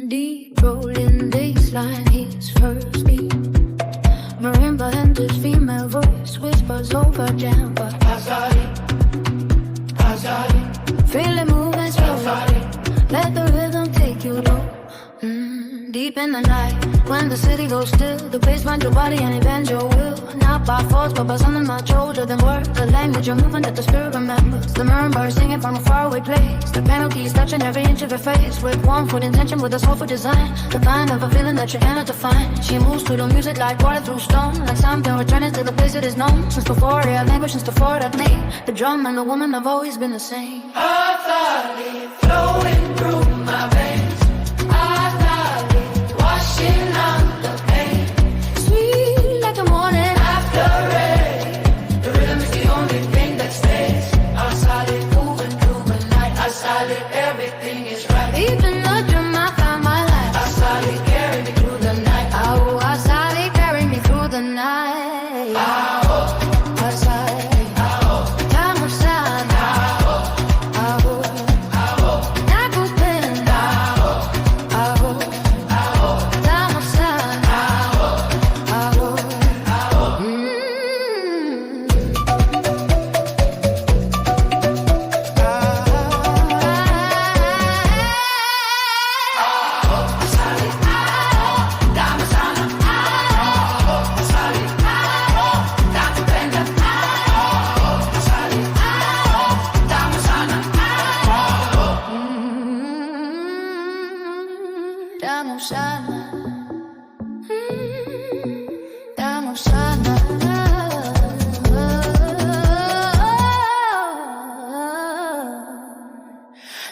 Deep rolling bassline, his first beat. Marimba and his female voice whispers over Djembe. Asali, Asali, feel it moving slowly. Let the rhythm take you low. Deep in the night, when the city goes still, the bass finds your body and it bends your will. Not by force, but by something much older than words. The language you're moving that the spirit remembers. The Marimba is singing from a faraway place. The piano keys touching every inch of your face. With warmth, with intention, with a soulful design. The kind of a feeling that you cannot define. She moves through the music like water through stone. Like something returning to the place it is known. Since before it had language, since before it had name. The drum and the woman have always been the same. Asali flowing through my veins. Asali washing out the pain. Sweet like the morning after rain. The rhythm is the only thing that stays. Asali moving through the night. Asali, everything is right. Deep in the drum I found my life. Asali carry me through the night. Oh, Asali carry me through the night. Asali, time of sun.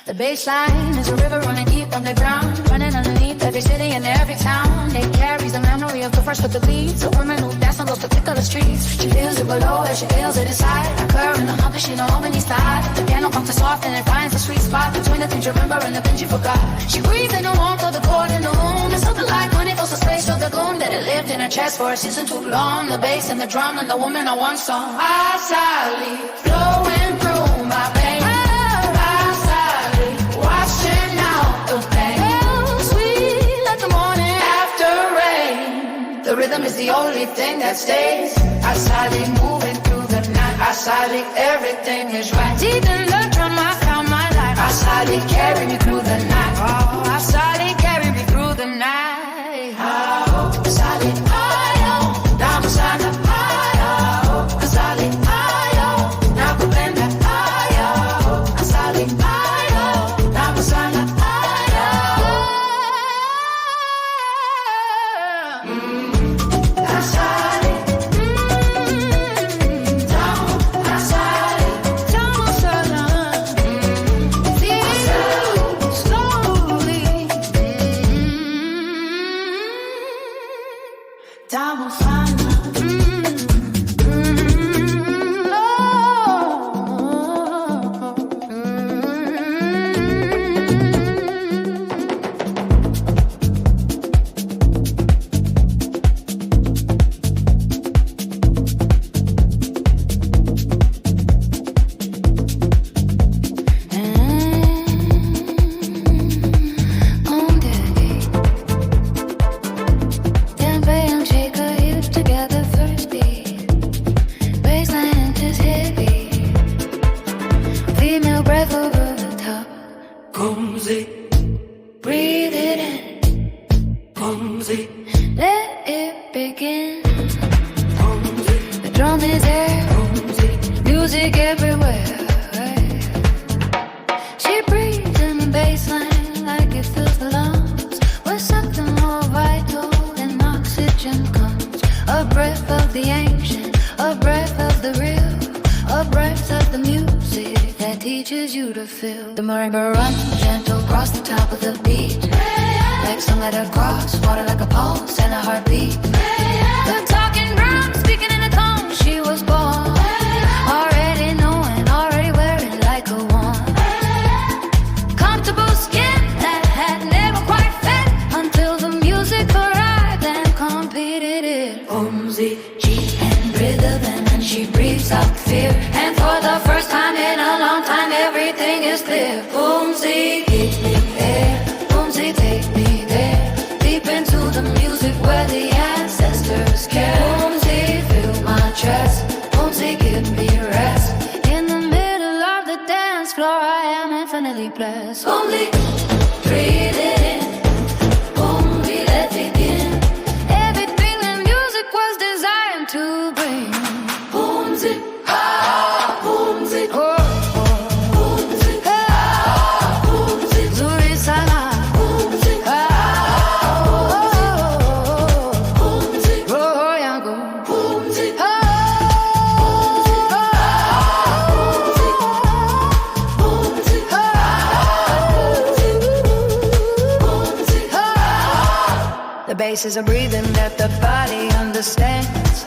The baseline is a river running deep underground, running underneath every city and every town. It carries the memory of the first with the beats. A woman who danced on those particular streets. She feels it below as she feels it inside. A curve in the hump that she know beneath the eye. The piano pumps it soft and it finds the sweet spot between the things you remember and the things you forgot. She breathes in the warmth of the chord in the room. It's something like when it fills the space of the gloom that it lived in her chest for a season too long. The bass and the drum and the woman are one song. Asali flowing through my veins. Washing out the pain. Oh, sweet like the morning after rain. The rhythm is the only thing that stays. Asali moving through the night. Asali, everything is right. Deep in the drum I found my life. Asali carry me through the night. Oh, Asali carry me through the night. Oh, Asali, ayo, dama sana, ayo, Asali, ayo, nakupenda, ayo, Asali, ayo, dama sana, ayo. Asali, dama, Asali, dama sana. Feel slowly. dama sana. On daddy, Djembe and shaker hips together first beat. Baseline is heavy. Female breath over the top. Pumzi, Breathe it in. Pumzi, Let it begin. Pumzi, The drum is there. Pumzi. Music everywhere. She breathes in the bassline like it fills the lungs. Where something more vital than oxygen comes. A breath of the ancient, a breath of the real, a breath of the music that teaches you to feel. The marimba runs gentle across the top of the beat. Like sunlight across water, like a pulse and a heartbeat. The talking drum speaking in a tone. She was born already knowing, already wearing like a wand. Comfortable skin that had never quite fit until the music arrived and competed Pumzi, G and rhythm, and then she breathes out fear. And for the first time in a long time, everything is clear. Pumzi, give me air. Pumzi, take me there, deep into the music where the ancestors care. Pumzi, fill my chest. Pumzi, give me rest. In the middle of the dance floor, I am infinitely blessed. Pumzi, breathe it in. Pumzi, let's begin. Everything the music was designed to bring. Pumzi, ah, Pumzi, oh, oh. Pumzi, ah, Pumzi, Zuri sana. Pumzi, ah, oh, Pumzi, Roho yangu. Pumzi, ah, Pumzi, Pumzi, the bass is a breathing that the body understands.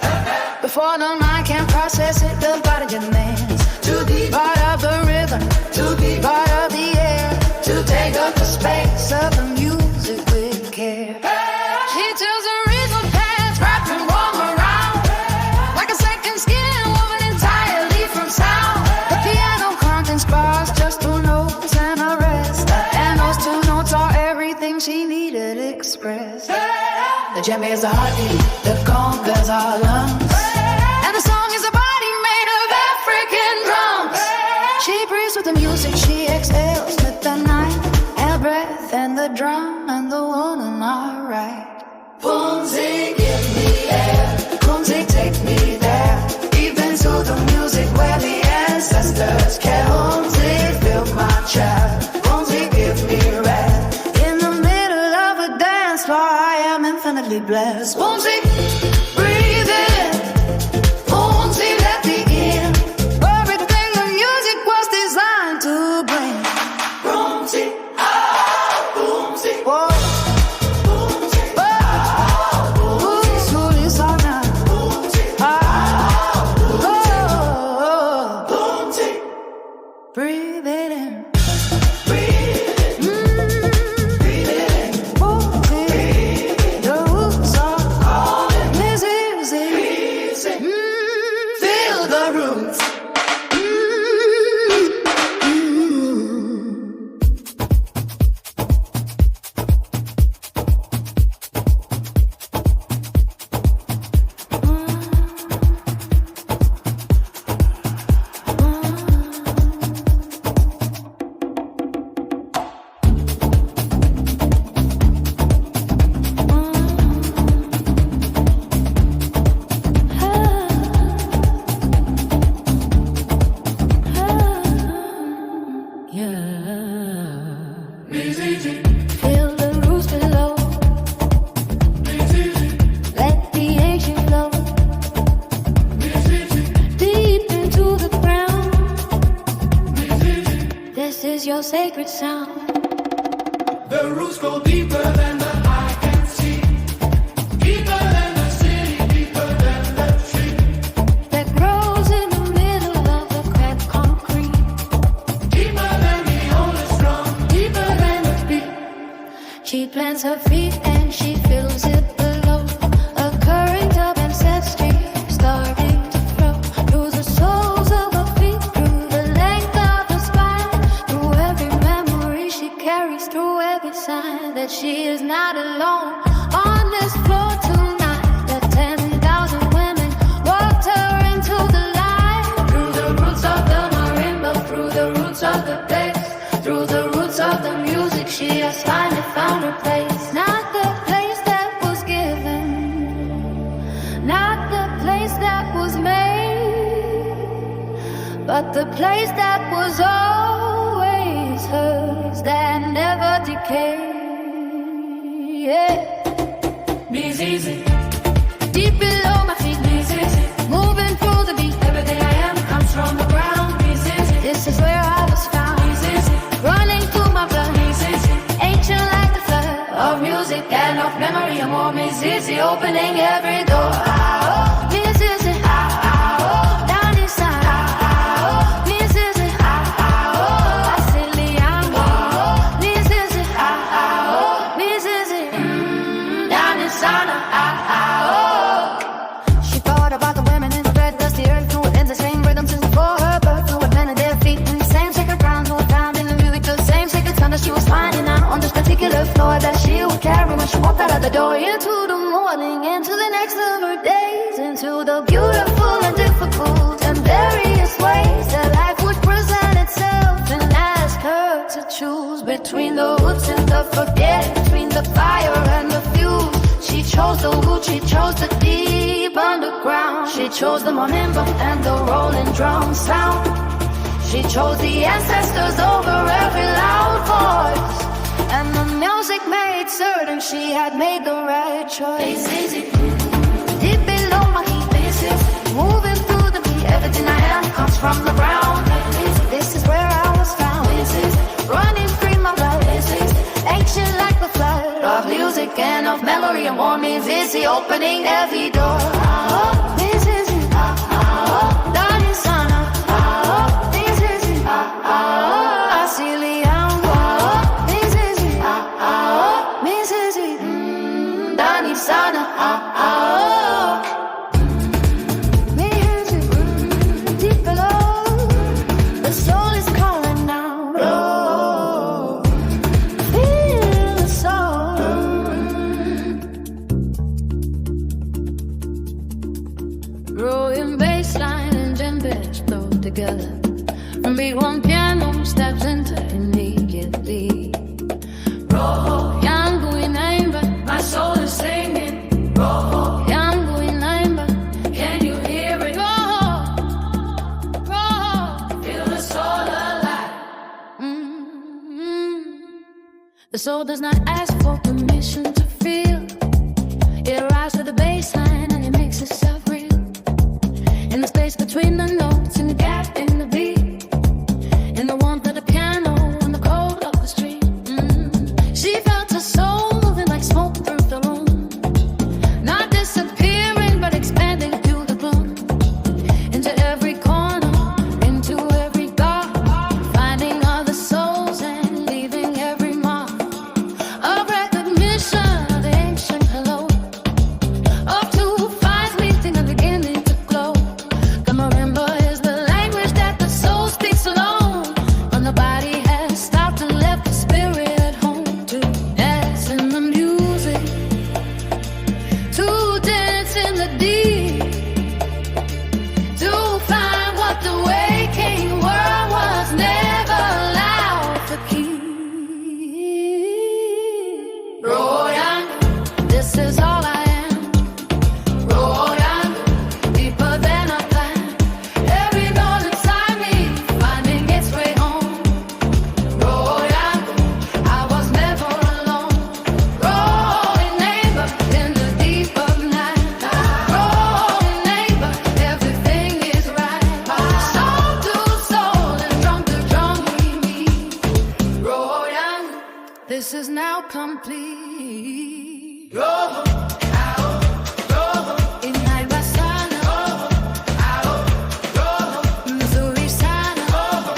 Before the mind can process it, the body demands. Too deep, part of the rhythm. Too deep, part of the air. To take up the space of the music with care. She tells her rhythm path, wrapped and warm around. Like a second skin woven entirely from sound. The piano contains bars, just two notes and a rest. And those two notes are everything she needed expressed. The Djembe is a heartbeat, the congas our lungs. And the song is a body made of African drums. She breathes with the music, she exhales with the night. And breath and the drum and the one on our right. Pumzi, give me air. Pumzi, take me there, deep into the music where the ancestors care. Pumzi, fill my chest. Pumzi, give me rest. In the middle of a dance floor, I am infinitely blessed. Pumzi, breathe in. Pumzi, let begin. Everything the music was designed to bring. Pumzi, ah, Pumzi, whoa. Pumzi, ah, Pumzi, Zuri sana. Pumzi, ah, oh, Pumzi, breathe it in. Sacred sound. The roots go deeper than the eye can see, deeper than the city, deeper than the tree that grows in the middle of the cracked concrete, deeper than the old drum, deeper than the beat. She plants her feet and she feels it below. A current of ancestry starting to flow through the soles of her feet, through the length of her spine, through every memory she carries, through every sign that she is not alone on this floor tonight. That 10,000 women walked her into the light. Through the roots of the Marimba, through the roots of the bass, through the roots of the music, she has finally found her place. Not the place that was given, not the place that was made, but the place that was always hers, that never decayed. Yeah. Mizizi, Deep below my feet, Mizizi, moving through the beat. Everything I am comes from the ground, Mizizi. This is where I was found, Mizizi, running through my blood, Mizizi, ancient like the flood of music and of memory. I'm more Mizizi, opening every door. Mizizi, down inside. Mizizi, Asali and Zulu. Mizizi, Mizizi, down inside. carry when she walked out of the door. Into the morning, into the next of her days, into the beautiful and difficult and various ways that life would present itself and ask her to choose between the roots and the forget, between the fire and the fuse. She chose the root, she chose the deep underground. She chose the marimba and the rolling drum sound. She chose the ancestors over every loud voice, and the music made certain she had made the right choice. Deep below my heat, moving through the beat. Everything I am comes from the ground. This is where I was found. Running free my blood. Ancient like the flood of music and of memory. And warm Mizizi opening every door. Mizizi, Dani Sana, Mizizi, Asali and Mizizi, Mizizi, Dani Sana, Mizizi, deep below, the soul is calling now. Roho, feel the soul. Roho and bassline and Djembe flow together. From beat one piano steps into immediately. Roho yangu Inaimba, my soul is singing. Roho yangu Inaimba, can you hear it? Roho, Roho, feel the soul alive. The soul does not ask for permission to feel. It rises to the bassline and it makes itself real. In the space between the notes and the gap in the beat, in the warmth of the piano and the cold of the street. She felt her soul moving like smoke through the room, not disappearing but expanding through the gloom, into every corner, into every dark, finding other souls and leaving every mark of recognition of the ancient hello, of two fires meeting and beginning to glow. The marimba is the language that the soul speaks alone, when the body has stopped and left the spirit at home. To dance in the music, to dance in the deep, to find what the waking world was never allowed to keep. Roho yangu, this is all I am. Roho yangu, deeper than I planned. Every note inside me finding its way home. Roho yangu, I was never alone. Roho Inaimba, in the deep of night. Roho Inaimba, everything is right. Soul to soul and drum to drum we meet. Roho yangu, this is now complete. Roho, Roho, Inaimba sana. Roho, Missouri sana. Roho,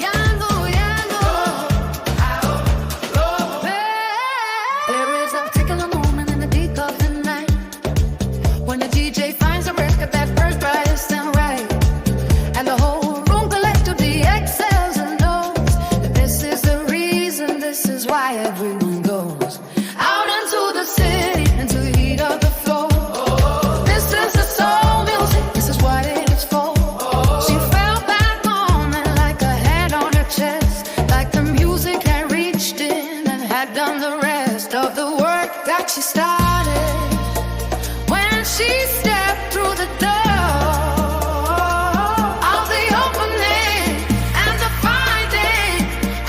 yangu, yangu. There is a particular moment in the deep of the night, when the DJ finds a record that first brightest and right, and the whole room collectively exhales and knows that this is the reason, this is why everyone goes out into the city, into the heat of the floor. This is the soul music, this is what it is for. She fell back on it like a hand on her chest, like the music had reached in and had done the rest of the work that she started when she stepped through the door of the opening and the finding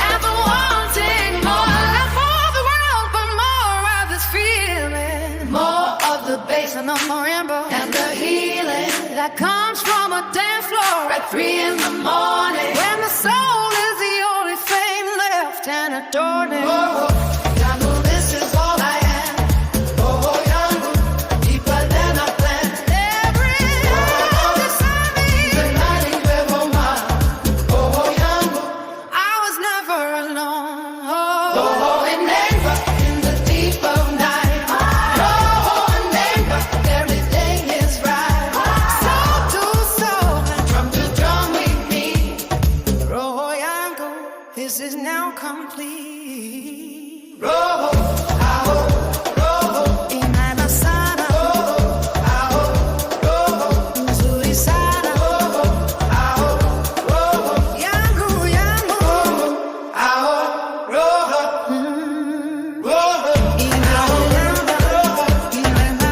and the wanting more love for the world, but more of this feeling, more of the bass and the marimba and the healing that comes from a dance floor at 3 in the morning, when the soul is the only thing left and adorning. Roho yangu, this is all I am. Roho yangu, deeper than I planned. Every note inside me, the night in Ngoma. Roho yangu, I was never alone. Roho Inaimba, in the deep of night. Roho Inaimba, everything is right. Soul to soul and drum to drum we meet. Roho yangu, this is now complete. Roho, aho, roho. Inaimba sana. Roho, aho, roho. Nzuri sana. Roho, aho, roho. Yangu, yangu. Roho, aho, roho. Roho, Inaimba, inaimba.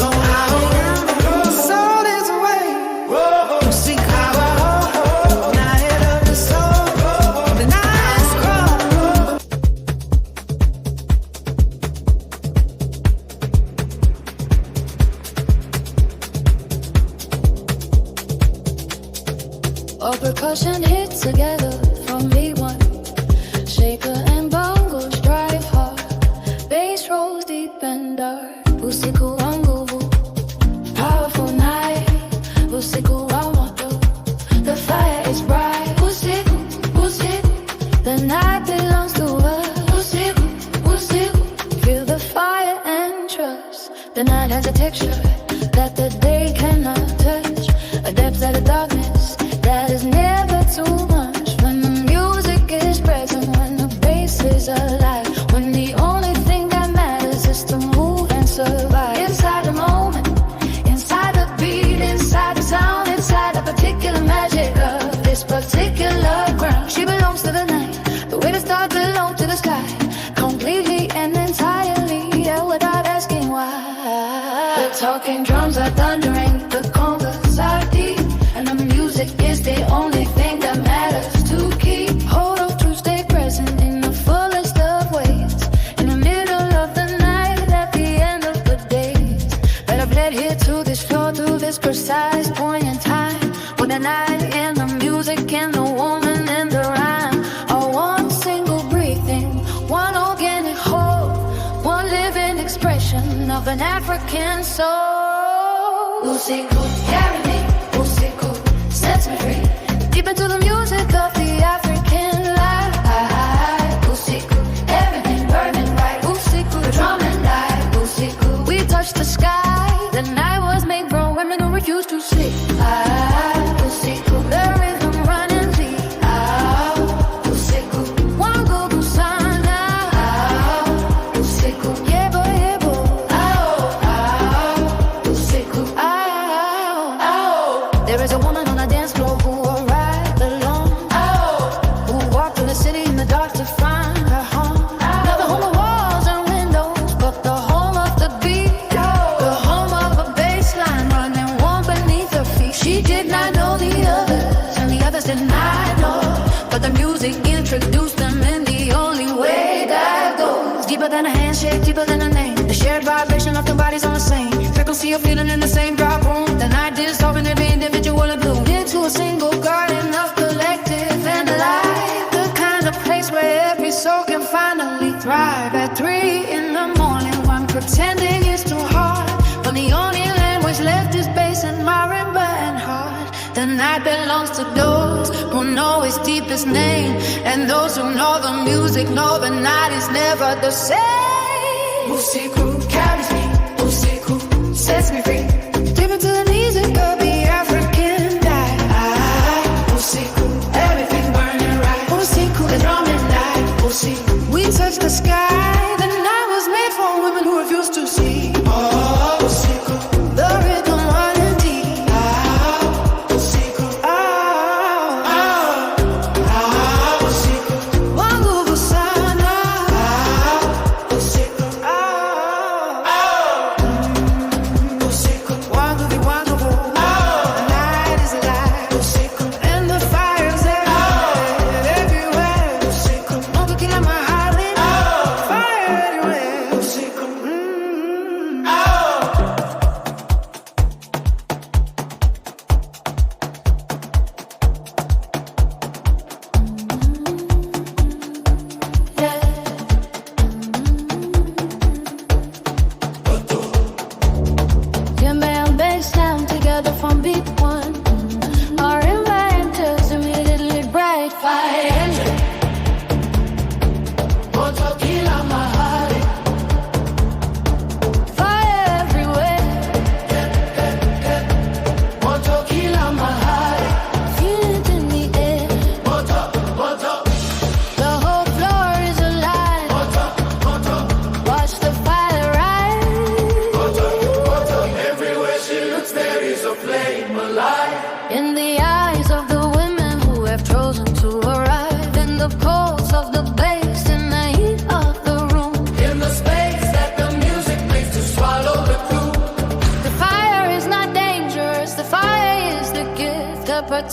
Go out. Soul is away. roho, Usiku. Night of the soul. The night's crawl. All percussion hits together from V1. Shaker and bongos drive hard. Bass rolls deep and dark. Usiku wa nguvu, powerful night. Usiku wa moto, the fire is bright. Usiku, usiku, the night belongs to us. Usiku, usiku, feel the fire and trust. The night has a texture that the day cannot touch. A depth of the darkness that is never too much. When the music is present, when the bass is alive, when the only thing that matters is to move and survive. Inside the moment, inside the beat, inside the sound, inside the particular magic of this particular ground. She belongs to the night, the way the stars belong to the sky, completely and entirely, yeah, without asking why. The talking drums are thundering, the congas are deep, and the music is the only thing that matters to keep. Hold on to stay present in the fullest of ways, in the middle of the night, at the end of the days, that I've led here to this floor, to this precise point in time, when the night and the music and the woman and the rhyme are one single breathing, one organic whole, one living expression of an African soul. Usiku, carry me. Usiku, sets me free. Deep into the music of the African life. Usiku, everything burning bright. Usiku, the drum and light. Usiku, we touch the sky. The night was made for women who refuse to sleep. Usiku, the rhythm running deep. Usiku, wangu kusana. Usiku, yebo yebo. Usiku, there is a woman on the dance floor who arrived alone. Who walked through the city in the dark to find her home. Not the home of walls and windows, but the home of the beat. The home of a bassline running warm beneath her feet. She did not know the others, and the others did not know. But the music introduced them in the only way that goes. Deeper than a handshake, deeper than a name. The shared vibration of the bodies on the same frequency of feeling in the same drop room. The night dissolving every individual and bloom into a single garden of collective and life. The kind of place where every soul can finally thrive. At 3 in the morning, when pretending is too hard, when the only language left is bass and marimba and heart. The night belongs to those who know its deepest name, and those who know the music know the night is never the same. Usiku carries me. Usiku sets me free. Deep into the music of the African life. Usiku, everything burning right. Usiku, The drum and light. Usiku, we touch the sky. The night was made for women who refuse to sleep. Usiku, The rhythm running deep. Usiku, Usiku, Wangu kusana. Usiku, Usiku, Wangu vi wangu vo. The night is alive. Usiku, And the fire's everywhere. Everywhere. Usiku, Moto, Kila, Mahali. Fire everywhere. Usiku, Djembe and bass sound together from beat one. Marimba enters immediately bright fire. Moto, Kila, Mahali. Fire everywhere. Moto, Kila, Mahali. Feel it in the air. Moto, Moto, The whole floor is alive.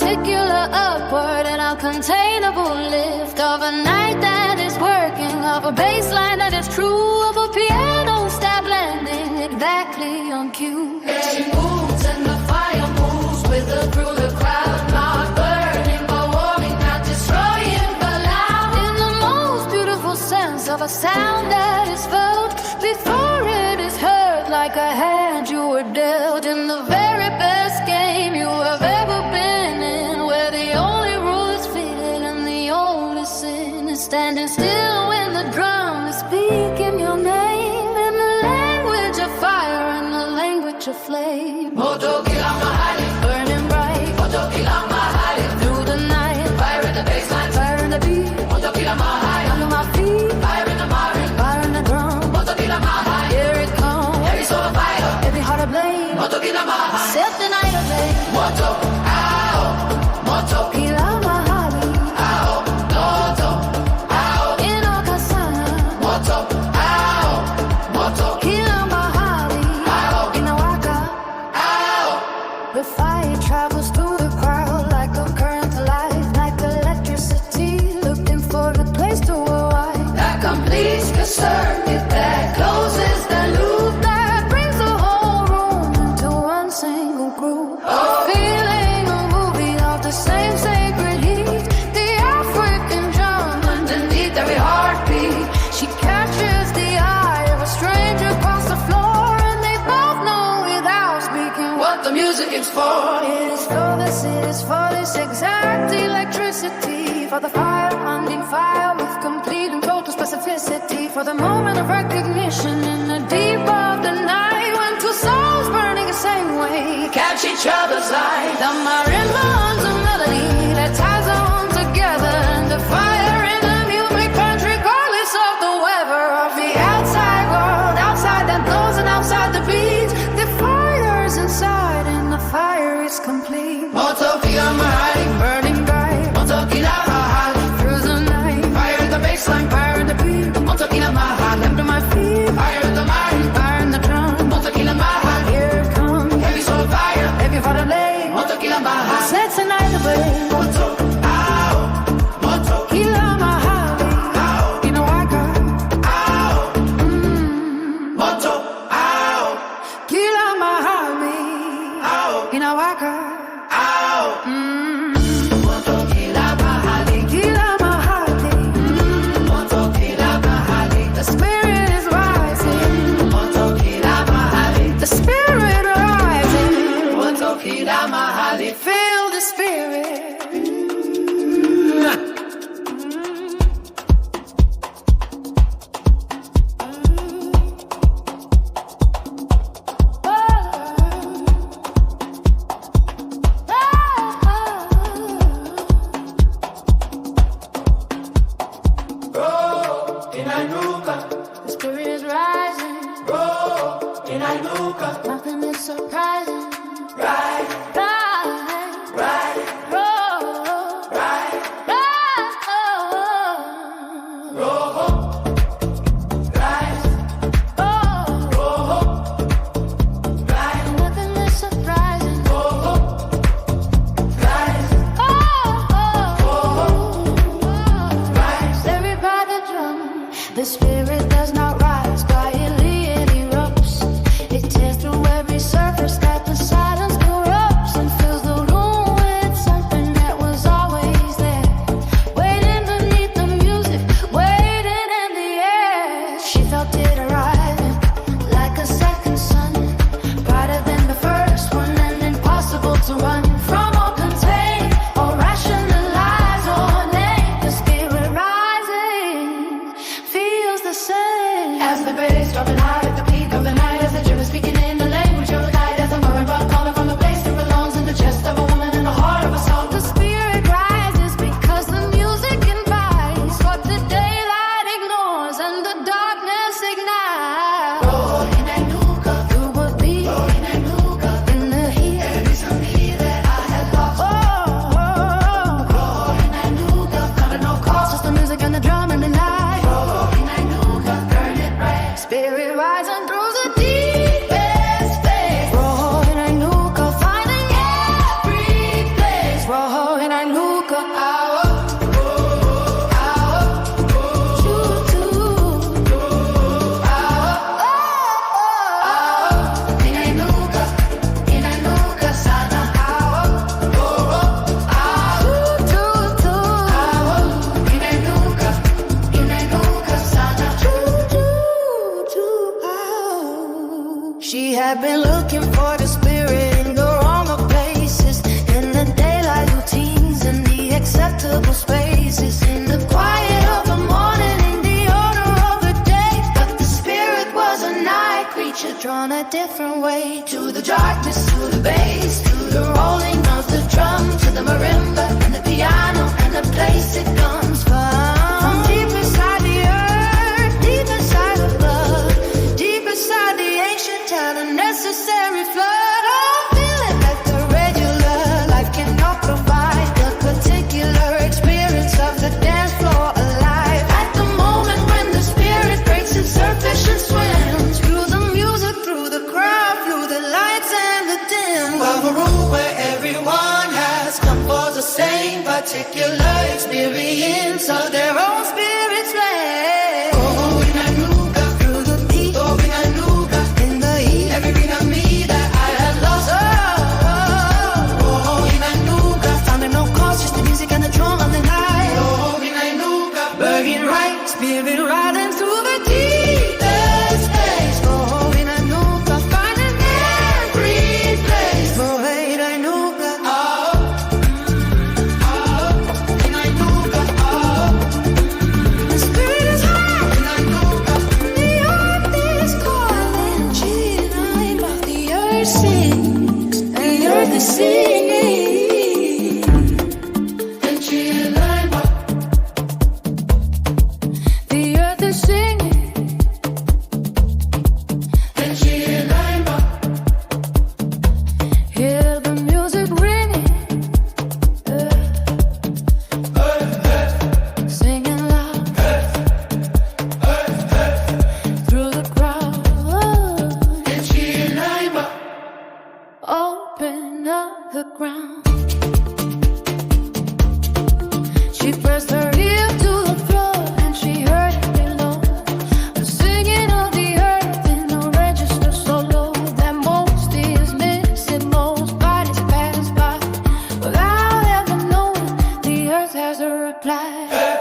particular upward and uncontainable lift of a night that is working, of a bass line that is true, of a piano stab landing exactly on cue. She moves and the fire moves with her through the crowd, not burning but warming, not destroying but loud. In the most beautiful sense of a sound that is felt before it is heard, like a hand you were dealt in the very best game you have ever been in, where the only rule is feeling and the only sin is standing still when the drum is speaking your name in the language of fire and the language of flame. Moto, Kila, Mahali, burning bright. Moto, Kila, Mahali, through the night. Fire in the bassline, fire in the beat. Moto, Kila, Mahali, under my feet. Fire in the Marimba, fire in the drum. Moto, Kila, Mahali, here it comes. Every soul of fire, every heart ablaze. Moto, Kila, Mahali, set the night ablaze. Moto, ow, Moto, Kila, Mahali, ow, Moto, ow, Inainuka sana. Moto, ow, Moto, Kila, Mahali, ow, Inainuka, ow. the fire travels through the crowd like a current to life, like electricity, looking for a place to arrive. That completes the circuit, that closes the loop, that brings the whole room into one single groove. Feeling a movie of the same sacred heat, the African drum underneath every heartbeat. she catches the eye of a stranger across the floor, and they both know without speaking What the music is for. it is for this exact electricity, for the fire hunting fire with complete and total specificity, for the moment of recognition in the deep of the night when two souls burning the same way Catch each other's light. the marimba hums a melody that ties on together, and the fire in the music burns regardless of the weather, of the outside world, outside that knows and outside the beat. The fire's inside and the fire is complete. Moto, Kila, Mahali, Burning bright Moto, Kila, Mahali, through the night. fire in the bassline, Fire in the beat. Moto, Kila, Mahali, Under my feet. fire in the mind, Fire in the drum. Moto, Kila, Mahali, Here it comes. every soul of fire, Every heart ablaze. Moto, Kila, Mahali, Sets the night ablaze. Moto, ow, Moto, Kila, Mahali, ow, Inainuka. ow, Moto, ow, Kila, Mahali, ow, Inainuka. ow, Moto, Kila, Mahali, Kila, Mahali. Moto, Kila, Mahali, The spirit is rising. Moto, Kila, Mahali, The spirit rising. Moto, Kila, Mahali. Feel the spirit. Roho, Inainuka, The spirit is rising. Roho, Inainuka, Nothing is surprising. right, Rise, right, roll, right, rise. Roho, rise, Oh, Roho, rise, nothing is surprising. Roho, rise, Rise, everybody drum. The spirit does not rise quietly, it erupts. It tears through every surface that the silence corrupts, and fills the room with something that was always there, waiting beneath the music, waiting in the air. She felt it arriving like a second sun, brighter than the first one, and impossible to run from or contain or rationalize or name. The spirit rising feels the same as the bass dropping high at the peak of the night, as the Djembe speaking in the language of the night, as the Marimba calling from the place that belongs in the chest of a woman in the heart of a song. The spirit rises because the music invites what the daylight ignores and the darkness ignites. Roho, Inainuka, Through a beat Roho, Inainuka, in the heat. every some me that I had lost. Roho, Inainuka, cut at no cost. Just the music and the drum and the night. Roho, Inainuka, burn it bright. Spirit rising. had been looking for the spirit in the wrong places, in the daylight routines, in the acceptable spaces, in the quiet of the morning, in the order of the day. But the spirit was a night creature drawn a different way, to the darkness, to the bass, to the rolling of the drum, to the marimba and the piano and the place it comes from deep inside the earth, deep inside the blood, deep inside the ancient town, a necessary flood. Oh, feeling like the regular life cannot provide the particular experience of the dance floor alive. At the moment when the spirit breaks its surface and swims through the music, through the crowd, through the lights and the dim, of a room where everyone has come for the same particular experience of their own spirit's flame. Oh, Inainuka, through the beat. Oh, Inainuka, in the heat. Everything of me that I had lost. Oh, Inainuka, finding no cause, just the music and the drum of the night. Oh, Inainuka, burning right, spirit riding through the deepest space. Oh, Inainuka, finding every place. Oh, Inainuka, Inainuka, the spirit is high. Inainuka, the earth is calling. Inaimba, the earth sings, the earth is singing. Nchi, Inaimba, The earth is singing. Nchi, Inaimba, Hear the music ringing. Singing loud through the crowd. Nchi, Inaimba, Open up the ground. She pressed her ear to the floor and she heard it below. The singing of the earth in a register so low that most ears miss it, most bodies pass by without ever knowing the earth has a reply.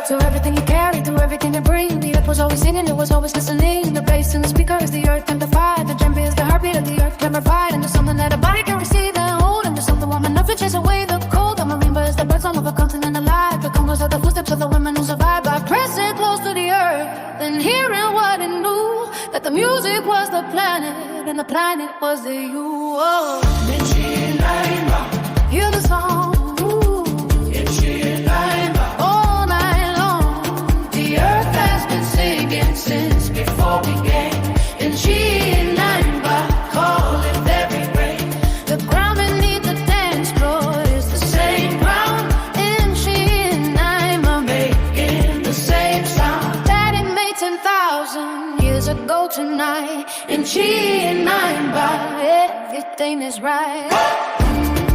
To everything you carry, to everything you bring, the earth was always singing, it was always listening. The bass in the speaker is the earth amplified. The Djembe is the heartbeat of the earth clarified. And there's something that a body can receive and hold. And there's something warm enough to chase away the cold. The Marimba is the bird song of a continent alive. The Congo's are the footsteps of the women who survived by pressing close to the earth and hearing what it knew, that the music was the planet and the planet was the you. Oh, Nchi, Inaimba, hear the song. Ooh. Nchi, Inaimba. All night long, The earth has been singing since before we came. Nchi, Inaimba, calling every rain. the ground beneath the dance floor is the same ground. Nchi, Inaimba, Making the same sound. that it made 10,000 years ago tonight. Nchi, Inaimba, Everything is right.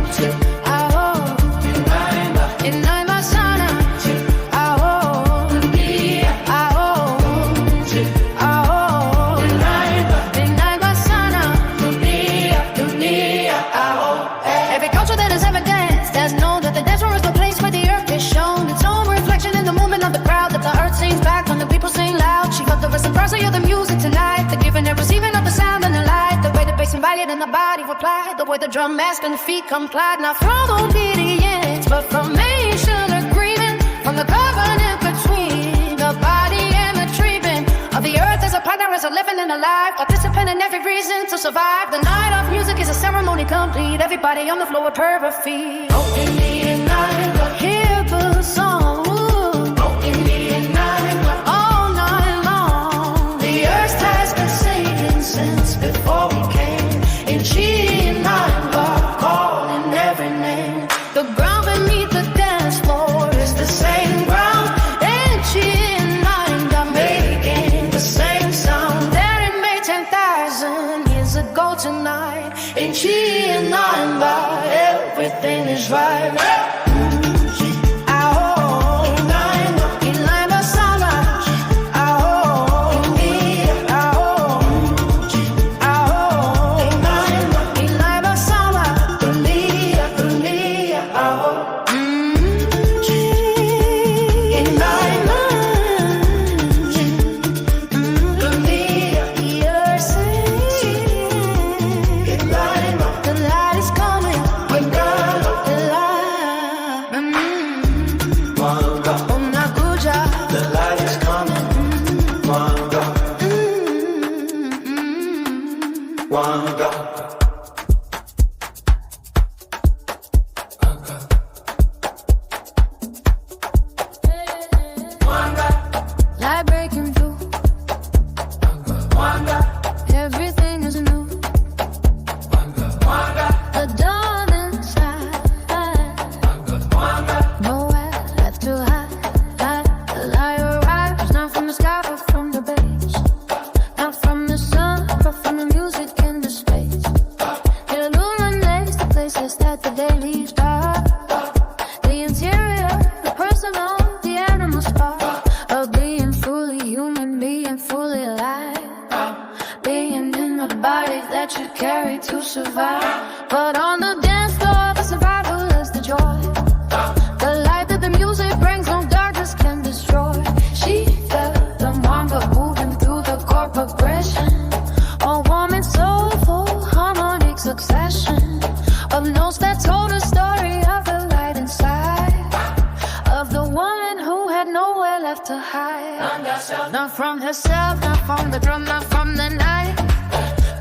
Nchi, Oh, Inaimba, Inaimba sana. Oh, Dunia, oh, Nchi, oh, Inaimba, Inaimba sana. Dunia, Dunia, Every culture that has ever danced has known that the dance floor is the place where the earth is shown its own reflection in the movement of the crowd. That the earth sings back when the people sing loud. She felt the reciprocity of the music tonight, the giving and receiving of the sound and the light. The way the bass invited and the body replied, the way the drum mask and the feet complied. Not from obedience, but from mutual agreement, from the covenant between the body and the treatment of the earth as a partner, as a living and alive, participant in every reason to survive. The night of music is a ceremony complete. Everybody on the floor with perfect feet. Nchi, Inaimba, Hear the song. Ooh. Nchi, Inaimba. All night long, The earth has been singing since before we came. Nchi, Inaimba, calling every name. the ground beneath the dance floor is The same ground, Nchi, Inaimba, making the same sound. that it made 10,000 years ago tonight. Nchi, Inaimba, everything is right. Mwanga, Mwanga. Light breaking through. Everything is new. The dawn inside. Nowhere left to hide. The light arrives not from the sky but from the base. Not from the sun but from the music in the space. It illuminates the places that the day leaves dark. The interior, the personal, the animal spark of being fully human, being fully alive. Being in the body that you carry to survive. But on the dance floor, the survival is the joy. The light that the music brings, no darkness can destroy. She felt the Mwanga moving through the chord progression. A warm and soulful harmonic succession of notes that told a story of the light inside. Of the woman who had nowhere left to hide. Not from herself, not from the drum, not from the night.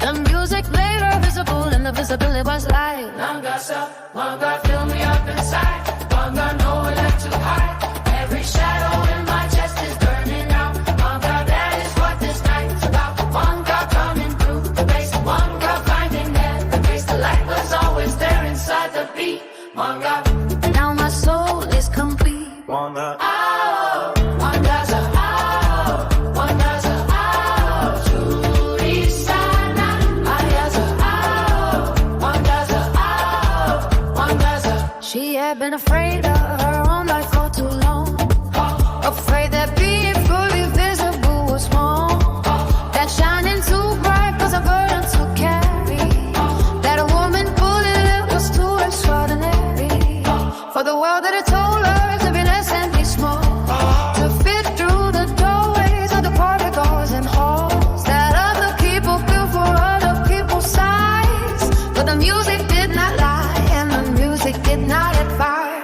The music made her visible and the visibility was light. Mwanga, fill me up inside. Mwanga, nowhere left to hide. Every shadow in my chest is burning out. Mwanga, that is what this night's about. Mwanga coming through the bass. Mwanga finding that the bass. The light was always there inside the beat. Mwanga, Now my soul is complete. Mwanga, Mwangaza, Mwangaza, Zuri sana. Ayaza, Mwangaza, Mwangaza. She had been afraid of her own life for too long. Afraid that being fully visible was wrong. That shining too bright was a burden to carry. That a woman pulling it was too extraordinary. For the world that had told her to be less and be small. To fit through the doorways of the particles and halls. That other people built for other people's size. But the music did not lie and the music did not advise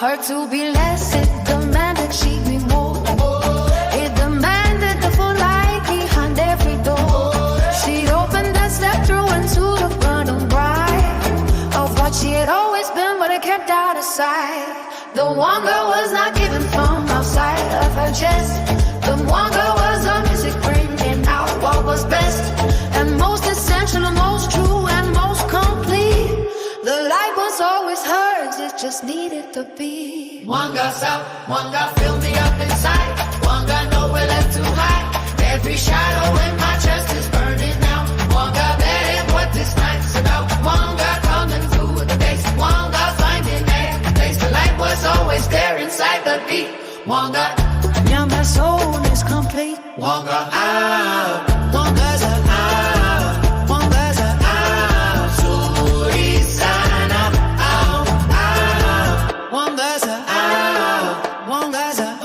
her to be less. It demanded she be more. It demanded the full light behind every door. She opened and stepped through into the burning bright of what she had always been, but it kept out of sight. The Mwanga was not given from outside of her chest. The Mwanga was a music bringing out what was best and most essential and most true and most complete. The light was always hers, it just needed to be. Mwanga south, Mwanga, fill me up inside. Mwanga, nowhere left to hide. Every shadow in my chest is burning out. Mwanga, that is what this night's about. Mwanga coming through with the bass. Mwanga finding that place. The light was always there inside the beat. Mwanga, Now my soul is complete. Mwanga, Mwanga's out. Mwanga's out. Zuri sana. Mwanga's out. Mwanga's out.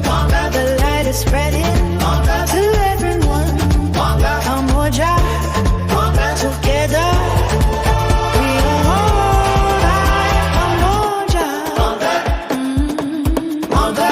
Mwanga, The light is spreading Mwanga, to everyone. Mwanga, Pamoja, Mwanga, together. We are all like Pamoja. Mwanga, Mwanga.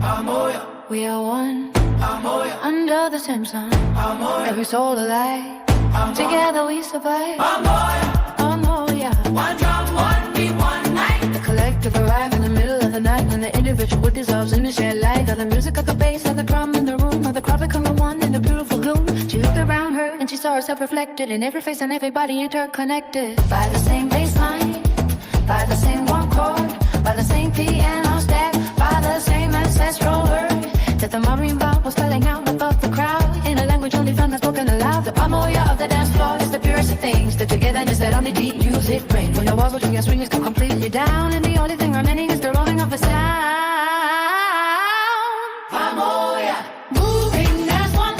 Pamoja, We are one Pamoja, under the same sun. Pamoja, Every soul alive. Together we survive. Pamoja. Pamoja. One drum, one beat, one night. The collective arrive in the middle of the night when the individual dissolves in the shared light. Of the music of the bass, of the drum in the room, of the crowd become the one in the beautiful gloom. She looked around her and she saw herself reflected in every face and everybody interconnected by the same bass line, by the same one chord, by the same piano stack, by the same ancestral word that the Marimba was spelling out above the crowd in a language only found and spoken aloud. The Pamoja of the dance floor is the purest of things. The togetherness that only deep music brings. When the walls between your swingers come completely down, and the only thing remaining is the rolling of a sound. Pamoja, moving as one.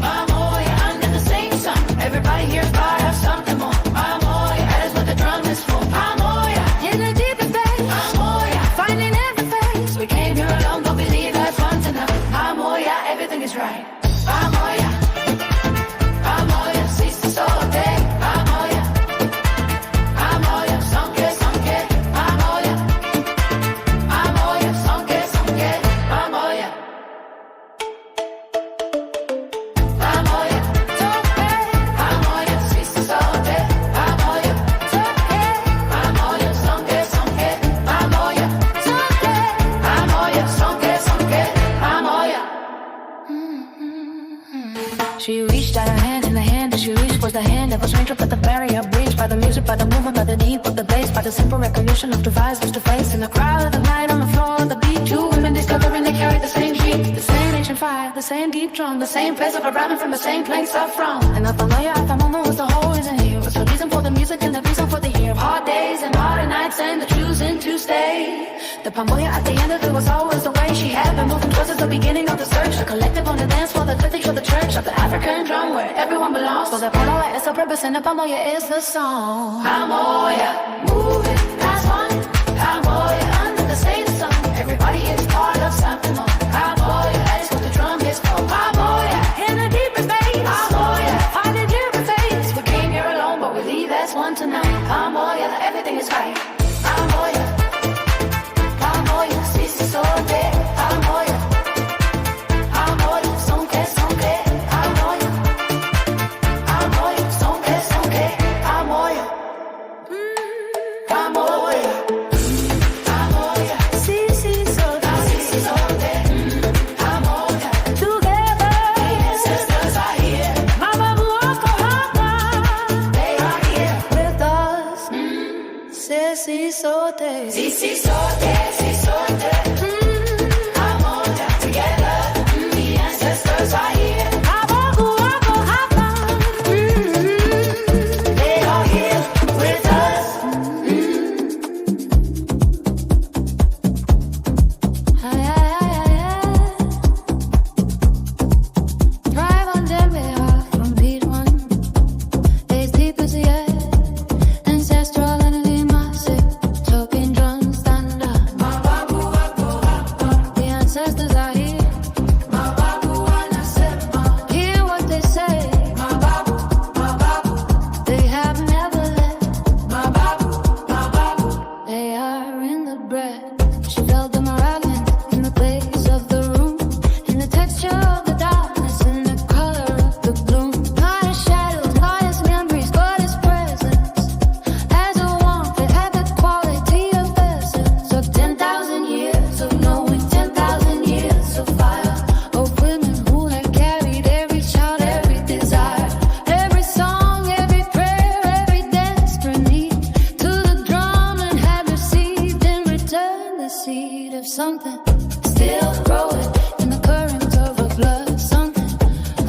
Pamoja under the same sun. Everybody here's part of something more. never strange up at the barrier breached by the music, by the movement, by the deep of the bass, by the simple recognition of device face to face in the crowd of the night on the floor of the beat. Two women discovering they carry the same sheet, the same ancient fire, the same deep drum, the same place of arriving from the same place up from. And the Pamoja at the moment was the whole reason here. Was the reason for the music and the reason for the year of hard days and harder nights and the choosing to stay. The Pamoja at the end of it was always the way she had been moving towards the beginning of the search. The collective on the dance floor, the clinic for the church of the African drum where everyone belongs. So the Pamoja is the purpose and the Pamoja is the song. Pamoja, moving as one. Pamoja under the same sun. Everybody is part of something more. Pamoja, that's what the drum is for. Pamoja, in a deeper space. Pamoja, find a different face. We came here alone, but we leave as one tonight. Pamoja, everything is right. Pamoja, Pamoja, Sisi Sote. Pamoja, Pamoja, Sonke, Sonke. Pamoja, Pamoja, Sonke, Sonke. Pamoja, Pamoja, Pamoja, Sisi Sote. Sisi Sote. Pamoja, together. The ancestors are here. Mababu, they are here with us. Sisi Sote. Sisi Sote, Sisi Sote. Pamoja, together. The ancestors are here. Mababu, they are here with us. Drive on Djembe from beat one. As deep as the air. Ancestral energy massive. Talking drums thunder. The ancestors are here. Hear what they say. They have never left. They are in the breath. She felt the morale in the place of the room, in the texture of the darkness, in the color of the gloom. Not as shadows, not as memories, but as presence. As a warmth that had the quality of essence of 10,000 years of knowing, 10,000 years of fire, of women who had carried every child, every desire, every song, every prayer, every desperate need to the drum and had received in return the seed of something still growing in the current of her blood. Something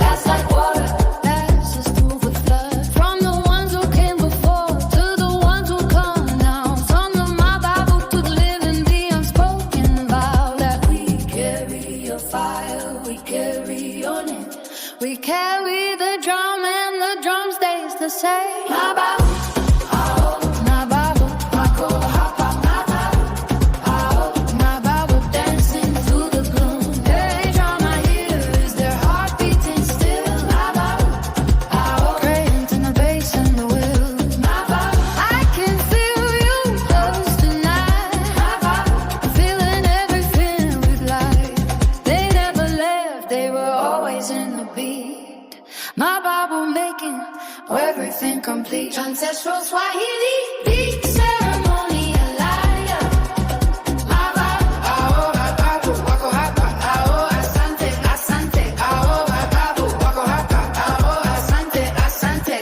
that's like water passes through the flood. From the ones who came before to the ones who come now. From the Mababu to the living, the unspoken vow that we carry your fire, we carry your name. We carry the drum and the drum stays the same. Mababu, Mababu, Mababu dancing through the gloom. Every drum I hear is their heart beating still. Mababu, praying to the bass and the will. Mababu, I can feel you close tonight. Mababu, feeling everything with life. They never left, they were always in the beat. Mababu making everything complete. Ancestral Swahili beat ceremony alive. Mababu, Mababu, wako hapa. Asante, asante. Mababu, wako hapa. Asante, asante.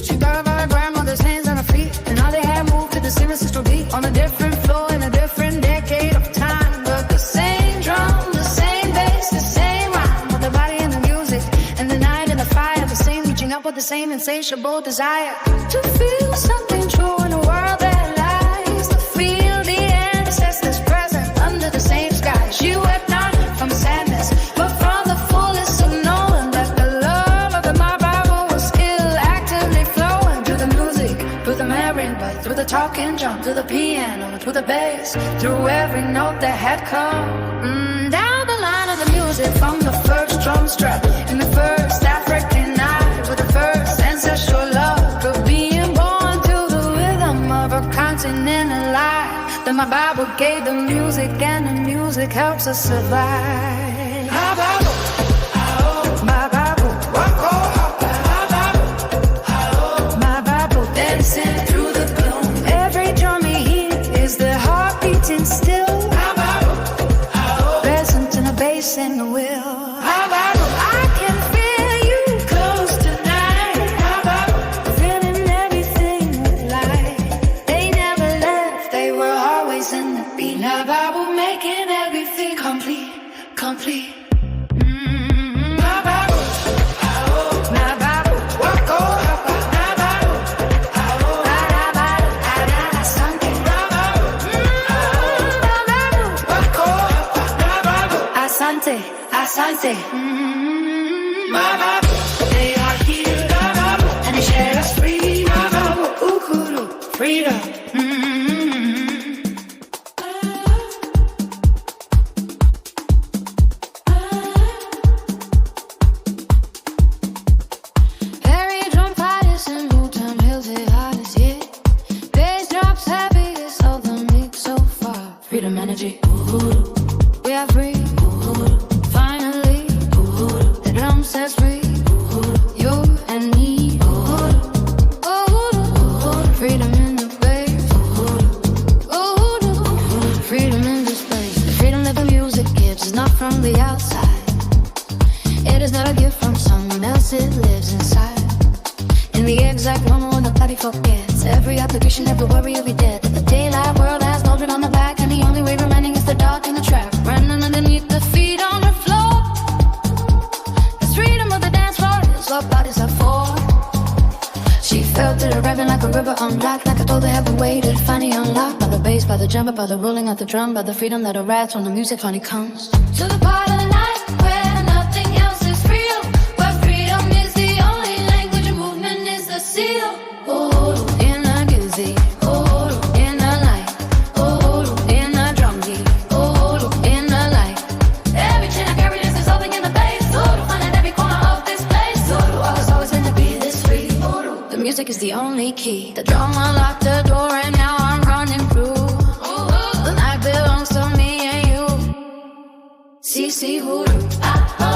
She got her grandmother's hands on her feet, and all they had moved to the same ancestral beat on a different floor in a different decade of time. But the same drum, the same bass, the same rhyme, with the body and the music, and the night and the fire, the same reaching up with the same insatiable desire to feel something true in a world that lies, to feel the ancestors present under the same sky. She wept not from sadness, but from the fullness of knowing that the love of the Mababu was still actively flowing through the music, through the marimba, through the talking drum, through the piano, through the bass, through every note that had come. Down the line of the music, from the first drum strap in the first African night, with the first ancestral love of being born to the rhythm of a continent alive. The Mababu gave the music, and the music helps us survive. Mababu, Mababu, wako hapa. Mababu dancing through the gloom. Every drum he hears is their heart beating still. Present in the bass and the will. I can feel say, Mababu, they are here, Mababu, and they share us free. Mababu, Uhuru, freedom. Harry drum pilots and Newton Hills, the hottest, yeah. Bass drops happiest of the mix so far. Freedom energy, Uhuru. We are free, Uhuru. Finally, Uhuru. The drum says free, Uhuru. You and me, Uhuru. Uhuru. Uhuru. Freedom in the place, Uhuru. Uhuru. Uhuru. Freedom in this place. The freedom that the music gives is not from the outside. It is not a gift from someone else, it lives inside. In the exact moment when the body forgets every obligation, every worry, every debt. The daylight world has molded on the back, and the only way remaining is the dark in the trap. Running underneath the feet on the floor. The freedom of the dance floor is what bodies are for. She felt it arriving like a river unlocked, like a door that had been waited, finally unlocked. By the bass, by the Djembe, by the rolling of the drum, by the freedom that arrives when the music finally comes. To the part of the night where nothing else is real, where freedom is the only language and movement is the seal. Uhuru in the Mizizi, Uhuru in the light, Uhuru in the drum beat, Uhuru in the light. Every chain I carry is dissolving in the bass. Uhuru find at every corner of this place. Uhuru, I was always meant to be this free. Uhuru, the music is the only key. The drum unlocked the door and now I'm running through. Uhuru, the night belongs to me and you. CC Uhuru, ah oh.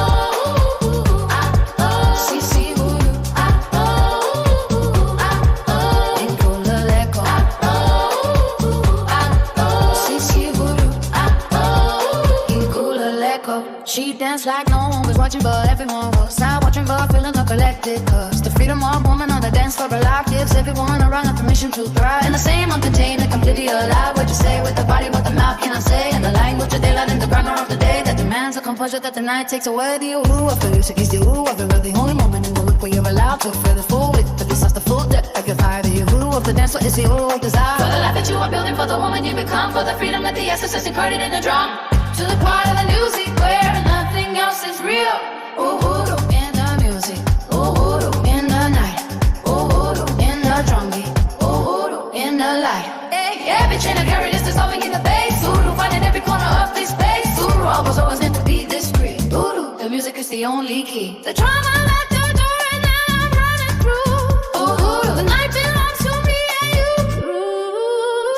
She danced like no one was watching, but everyone was not watching, but feeling so collected. Cause the freedom of woman on the dance floor alive gives everyone around a permission to thrive. And the same uncontained, the completely alive. What you say with the body, what the mouth cannot say. And the language of daylight and the grammar of the day that demands a composure that the night takes away. The Uhuru of the music is the Uhuru of the world, the only moment in the week where you're allowed to feel the full width, to besides the full depth of your fire. The Uhuru of the dance floor is the Uhuru of desire. For the life that you are building, for the woman you become, for the freedom that the essence is encoded in the drum. To the part of the music where nothing else is real. Uhuru in the music, Uhuru in the night, Uhuru in the drum beat, Uhuru in the light. Hey, every chain I carry is dissolving in the bass. Uhuru finding every corner of this space. Uhuru, I was always meant to be this free. Uhuru, the music is the only key. The drum unlocked the door and now I'm running through. Uhuru, the night belongs to me and you.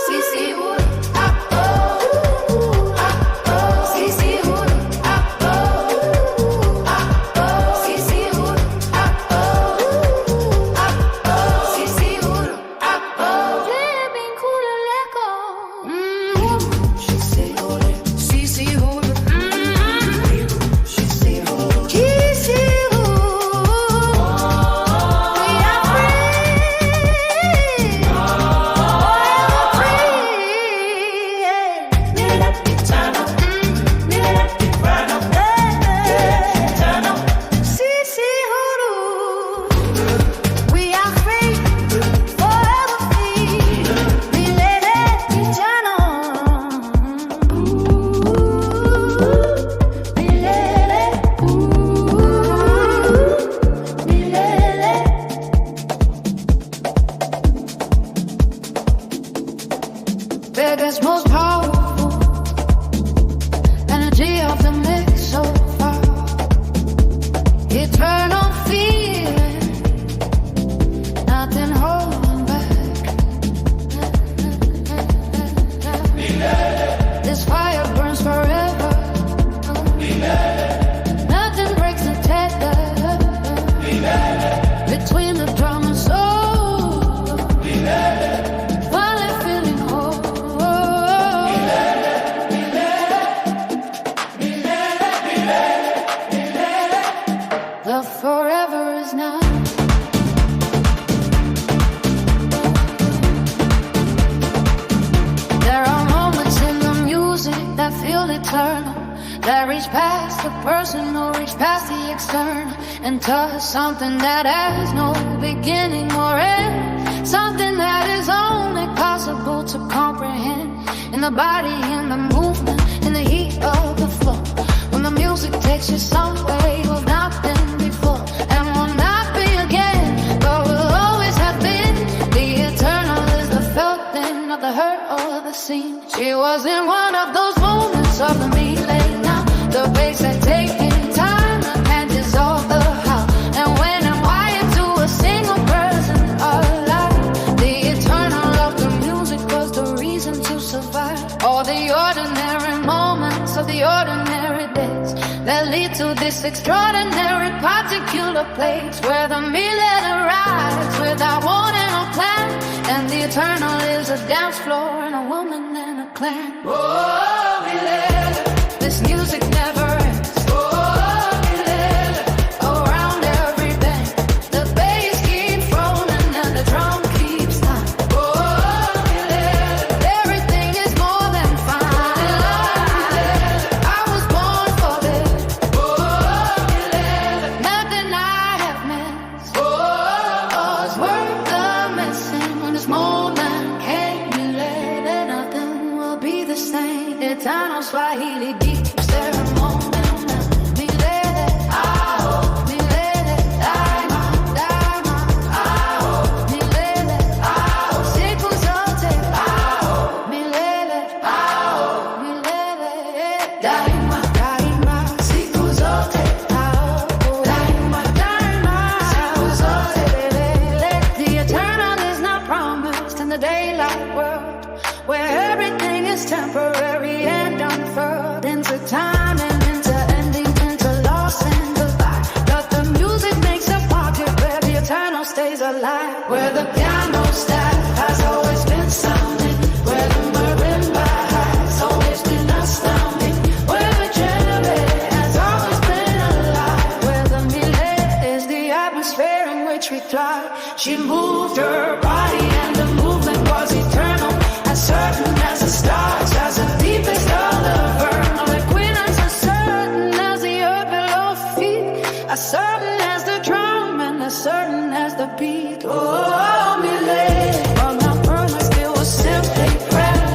CC Uhuru. Biggest, most powerful energy of the mix so far. Eternal feeling, nothing holding back. This fire burns forever. Nothing breaks the tether between the drum and soul. Forever is now. There are moments in the music that feel eternal, that reach past the personal, reach past the external, and touch something that has no beginning or end, something that is only possible to comprehend in the body, in the movement, in the heat of the flow. When the music music takes you somewhere you've not been before, and will not be again, but will always have been. The eternal is the felt thing, not the hurt or the scene. She was in one of those moments of the Milele now, the bass had taken time and dissolved the how. And when I'm wired to a single person alive, the eternal of the music was the reason to survive. All the ordinary moments of the ordinary days that lead to this extraordinary particular place where the Milele arrives without warning or plan. And the eternal is a dance floor and a woman and a clan. Oh, Milele, this music never ends. Oh, Milele, around every bend, the bass keeps rolling and the drum keeps time. Oh, Milele, everything is more than fine. Milele, I was born for this. Oh, Milele, nothing I have missed. Oh, it's worth the missing when this moment came. Milele, nothing will be the same. Eternal Swahili deep ceremony. Milele, ah, Milele, daima, daima, ah, Milele, ah, siku zote, ah, Milele, ah, Milele, daima, daima, siku zote, ah, daima, daima, siku zote, Milele. The eternal is not promised in the daylight world, where everything is temporary and unfurled into time and into ending, into loss and goodbye. But the music makes a pocket where the eternal stays alive, where the piano staff has always been sounding, where the marimba has always been astounding, where the Djembe has always been alive, where the Milele is the atmosphere in which we thrive. She moved her body and the movement was eternal, as certain as the stars, as the deepest of the vernal equinox, as certain as the earth below feet, as certain as the drum and as certain as the beat. Oh, Milele, from the promise it was simply prayer,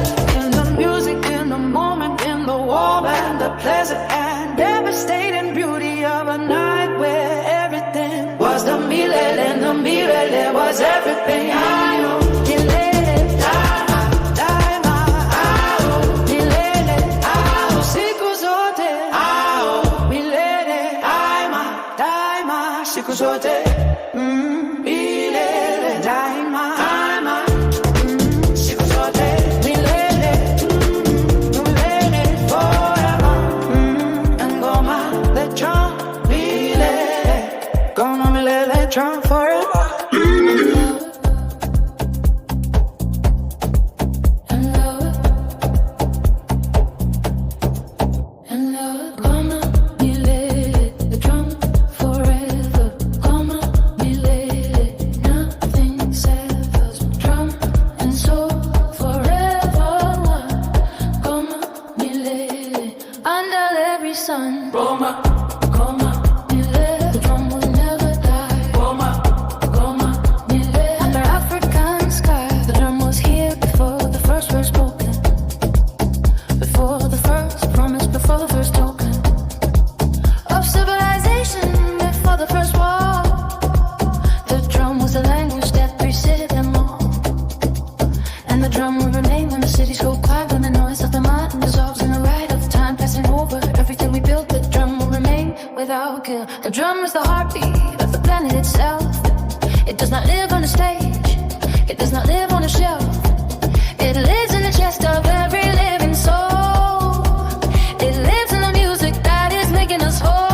in the music, in the moment, in the warm and the pleasant and devastating beauty of a night where everything was the Milele, and the Milele was everything I know. Milele, daima, daima, ah, Milele, ah, siku zote, ah, Milele, daima, daima, siku zote, Milele, daima, daima, siku zote, Milele, Milele, forever, and Ngoma, the drum, Milele, Ngoma, Milele, drum forever. The drum is the heartbeat of the planet itself. It does not live on a stage, it does not live on a shelf. It lives in the chest of every living soul. It lives in the music that is making us whole.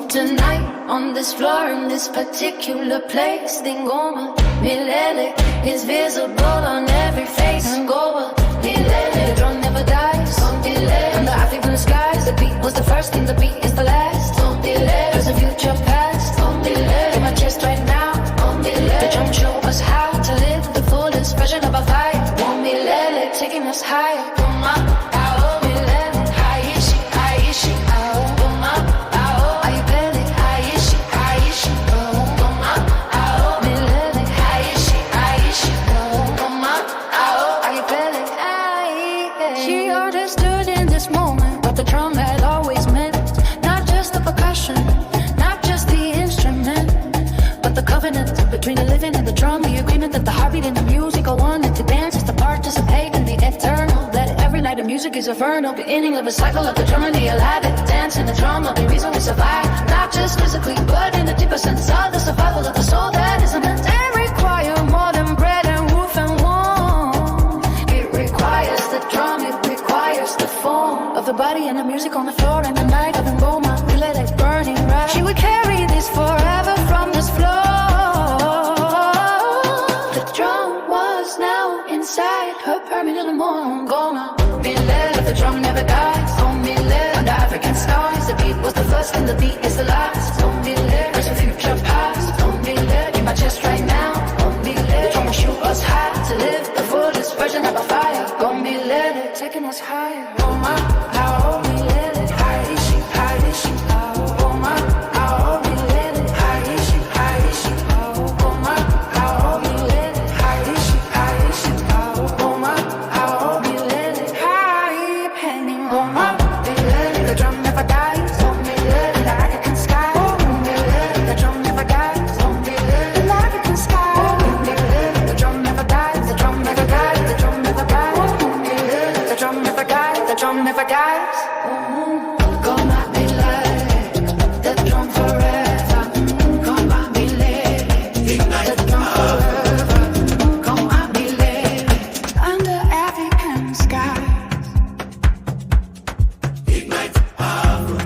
Tonight, on this floor, in this particular place, the Ngoma, Milele, is visible on every face. Ngoma, Milele, the drum never dies. Milele, from the African skies, the beat was the first and the beat is the last. Milele, there's a future past. Milele, in my chest right now. Milele, the drum show us how to live the fullest version of our fire. Milele, taking us higher. She understood in this moment what the drum music is a vernal beginning of a cycle of the drum and the alive. The dance and the drama, the reason we survive. Not just physically, but in the deeper sense of the survival of the soul that isn't meant. They require more than bread and roof and warmth. It requires the drum, it requires the form of the body and the music on the floor and the night of Ngoma. Milele burning right. She would carry this forever from this floor. The drum was now inside her permanent Ngoma. Milele, the drum never dies. Oh, Milele, under African skies. The beat was the first and the beat is the last. Oh, Milele, there's a future past. Oh, Milele, in my chest right now. Oh, Milele, the drum will shoot us high to live the fullest version of our fire. Oh, Milele, taking us higher. Oh, my, how, oh, Milele, high is she, high is she, oh, my, how, oh, Milele, high is she, high is she, oh, my, how, oh, Milele, high is she, high is she, oh, my, how, oh, Milele, high hanging, oh, my, Milele, the drum never dies, oh, Milele, in the African sky, oh, Milele, the drum never dies, oh, Milele, in the African sky, oh, Milele, the drum never dies, the drum never dies, the drum never dies, oh, Milele, the drum never dies, the drum never dies, Ngoma Milele, the drum forever, Ngoma Milele, the drum forever, Ngoma Milele, under African skies. Ignite Afro.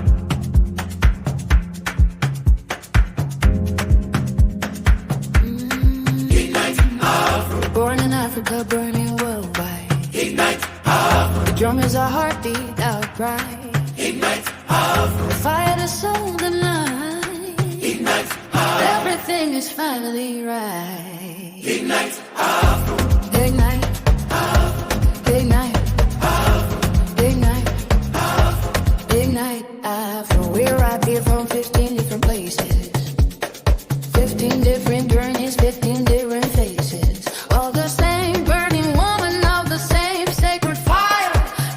Ignite Afro. Born in Africa, burning worldwide. Ignite Afro. The drum is a heartbeat outright. Ignite Afro. Fire the soul, the night. Ignite Afro. Everything is finally right. Ignite Afro. Ignite, ignite, ignite, ignite Afro. We're right here from 15 different places. 15 different journeys, 15 different faces. All the same burning woman of the same sacred fire.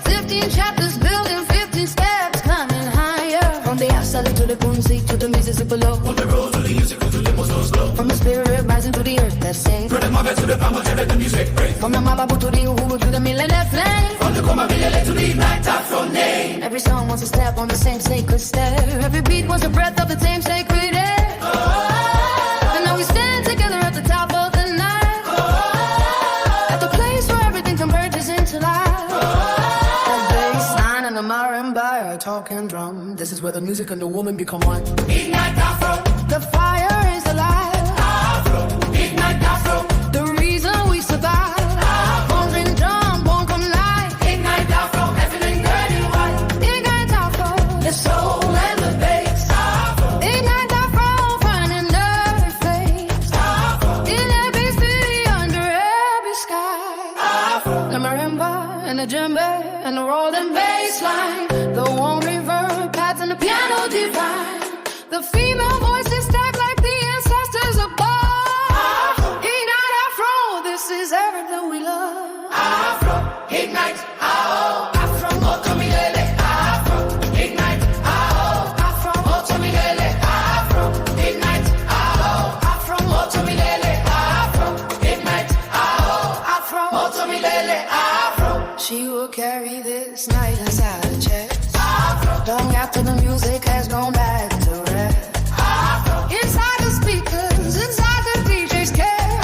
15 chapters building, 15 steps climbing higher. From the Asali to the Pumzi to the Mizizi below. From the Roho to the Usiku to the Moto slow. From the spirit rising to the earth that's safe. From the Mwanga to the Pamoja, let the music break. From the Mababu to the Uhuru to the Milele flame. From the Ngoma Milele to the Ignite Afro name. Every song was a step on the same sacred stair. Every beat was a breath of the same sacred air. And now we stand together at the top of the night. At the place where everything converges into life. The bass line and the marimba are talking drum. This is where the music and the woman become one. Ignite Afro. The fire is alive. Afro. Ignite Afro. The reason we survive. Bones and drum won't come live. Ignite Afro. Everything burning white. Ignite Afro. The soul and the bass. Afro. Ignite Afro, finding every face. Afro. In every city, under every sky. Afro. The marimba and the djembe and the rolling bass line. The warm reverb pads and the piano divine. The female voices stack like the ancestors above. Ignite Afro, this is everything we love. Afro. Ignite Afro. Moto Milele. Afro. Ignite Afro. Moto Milele. Afro. Ignite Afro. Moto Milele. Afro. Ignite Afro. Moto Milele. Afro. She will carry this night inside her chest. Afro. Long after the music has gone back to rest. Afro. Inside the speakers, inside the DJ's case.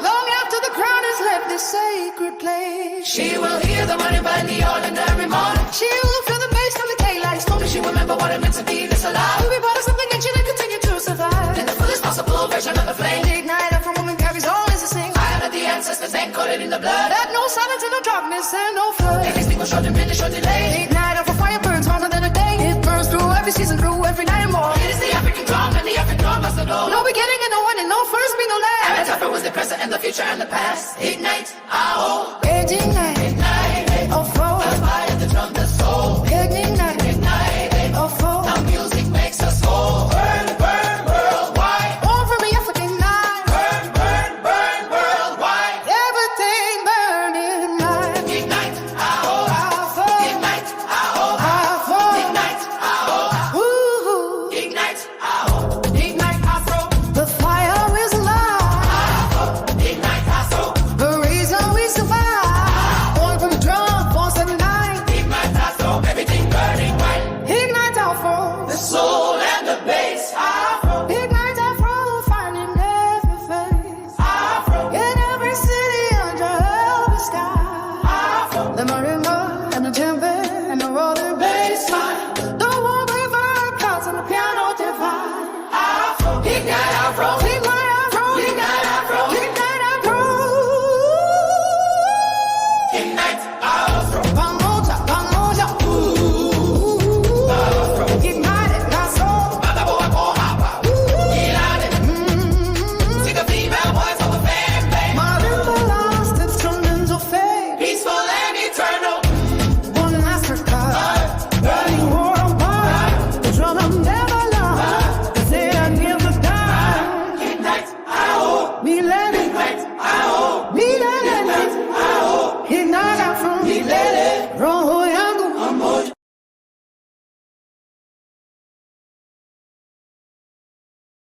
Long after the crowd has left this sacred place. She will hear the Marimba in the ordinary morning. She will feel the bass from the K-lights. Only she remember what it meant to be this alive. We'll be part of something ancient and continue to survive. In the fullest possible version of the flame. The igniter from woman carries on as a sing. I honor the ancestors encoded in the blood. That no silence and no darkness and no flood. Extinguish or diminish or The delay. igniter for fire burns harder than a day. It burns through every season, through every night and more. It is the African drum and the African drum must know. No beginning and no end and no first be no last. And Afro was the present and the future and the past. Ignite, Ignite, ignite, oh,